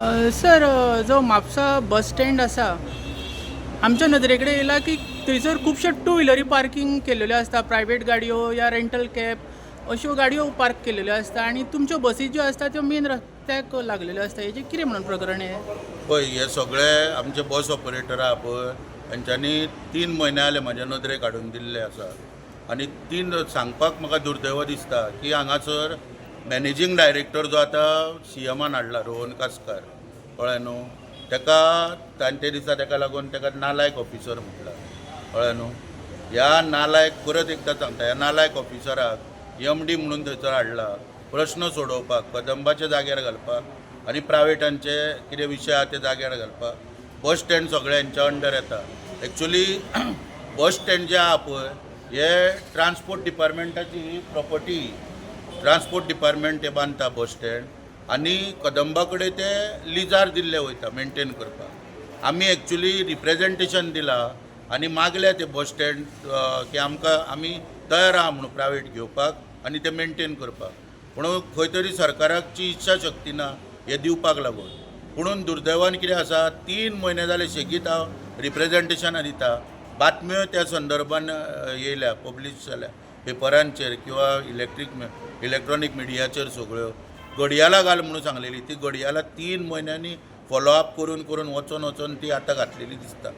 Sir, जो Mapusa bus stand आसा आमच्या नदरे कडेन येयला की थंयसर खुबश्यो टू व्हिलरी पार्किंग केल्ल्यो आसता, प्रायवेट गाडयो या रेंटल कॅब अश्यो गाडयो पार्क केल्ल्यो आसता आनी तुमच्यो बसी ज्यो आसता त्यो मेन रस्त्याक लागलेल्यो आसता. हेजें कितें म्हणून प्रकरण हें? पळय हे सगळे आमचे बस ऑपरेटर आहा पळय तेंच्यांनी 3 म्हयने जाले म्हाज्या नदरेक हाडून दिल्ले आसा. आनी सांगपाक म्हाका दुर्दैव दिसता की हांगासर मॅनेजींग डायरेक्टर जो आतां CMन हाडला रोहन कासकार, कळ्ळें न्हू, ते दिसा ताका लागून ताका नालायक ऑफिसर म्हटला, कळ्ळें न्हू. ह्या नालायक परत एकदां सांगता, ह्या नालायक ऑफिसराक MD म्हणून थंयसर हाडला प्रश्न सोडोवपाक, कदंबाचे जाग्यार घालपाक आनी प्रायवेटांचे कितें विशय आहा ते जाग्यार घालपाक. बस स्टँड सगळे हेंच्या अंडर येता. एक्चुली बस स्टँड जे आहा पळय हे ट्रान्सपोर्ट डिपार्टमेंटाची प्रॉपर्टी. ट्रान्सपोर्ट डिपार्टमेंट ते बांदता बस स्टँड आनी कदंबा कडेन ते लिजार दिल्ले वयता मेंटेन करपाक. आमी एक्चुली रिप्रेजेंटेशन दिलां आनी मागले ते बस स्टँड की आमी तयार आहा म्हणून प्रायवेट घेवपाक आनी ते मेंटेन करपाक. पूण खंय तरी सरकाराची इच्छा शक्ती ना हे दिवपाक लागून. पुणून दुर्दैवान कितें आसा, 3 म्हयने जाले सेगीत हांव रिप्रेजेंटेशनां दिता. बातम्यो त्या संदर्भान येयल्या, पब्लीश जाल्या पेपरांचेर किंवा इलेक्ट्रॉनीक मिडियाचेर सगळ्यो. घडयाळां घाल म्हणून सांगलेली, ती घडयाळां 3 म्हयन्यांनी फॉलोअप करून वचोन ती आतां घातलेली दिसता.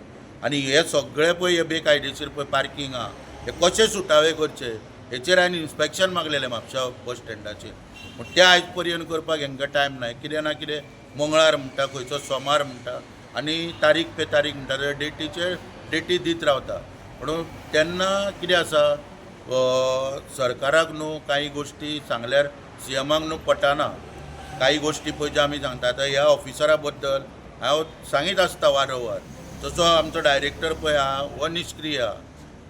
आनी हे सगळे पळय हे बेकायदेशीर पळय पार्किंग आहा हे कशे सुटावे करचे हेचेर हांवें इन्स्पेक्शन मागलेलें म्हापशा बस स्टँडाचेर. पूण ते आयज पर्यंत करपाक हांकां टायम ना. कितें ना कितें मंगळार म्हणटा, खंयचो सोमार म्हणटा आनी तारीख पे तारीख म्हणटा, ते डेटी दीत रावता. म्हणून तेन्ना कितें आसा, सरकाराक न्हू कांय गोश्टी सांगल्यार CMाक न्हू पटना. कांय गोश्टी पळय ज्यो आमी सांगता, आतां ह्या ऑफिसरा बद्दल हांव सांगीत आसता वारंवार. तसो आमचो डायरेक्टर पळय आहा हो निश्क्रीय आहा,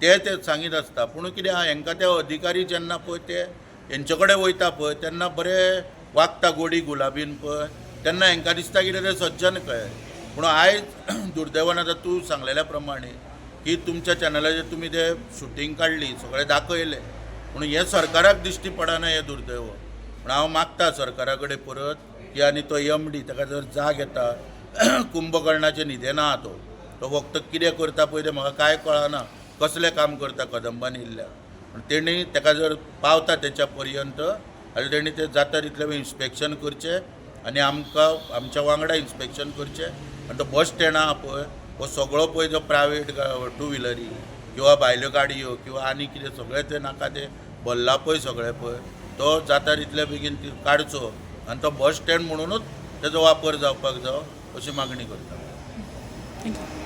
ते सांगीत आसता. पूण कितें आहा, हांकां ते अधिकारी जेन्ना पळय ते हेंचे कडेन वयता पळय तेन्ना बरे वागता गोडी गुलाबीन पळय, तेन्ना हांकां दिसता कितें ते सज्जन कळ्ळे. पूण आयज दुर्दैवान आतां तूं सांगलेल्या प्रमाणे की तुमच्या चॅनलाचेर तुमी ते शुटींग काडली, सगळे दाखयले, पूण हे सरकाराक दिश्टी पडना हें दुर्दैव. पूण हांव मागता सरकारा कडेन परत की आनी तो MD ताका जर जाग येता कुंभकर्णाचे न्हिदेन आहा तो फक्त कितें करता पळय तें म्हाका कांय कळना, कसलें काम करता कदंबान येयल्ल्या. पूण तेणी ताका जर पावता तेच्या पर्यंत जाल्यार तेणी ते जाता तितलें इन्स्पेक्शन करचें आनी आमच्या वांगडा इन्स्पेक्शन करचें. आनी तो बस स्टँड आहा पळय हो सगळो पळय जो प्रायवेट टू व्हिलरी किंवा भायल्यो गाडयो किंवा आनी कितें सगळें ते नाका ते भरला पळय सगळें पळय, तो जाता तितले बेगीन काडचो आनी तो बस स्टँड म्हणूनच तेजो वापर जावपाक जावो अशी मागणी करता. थँक्यू.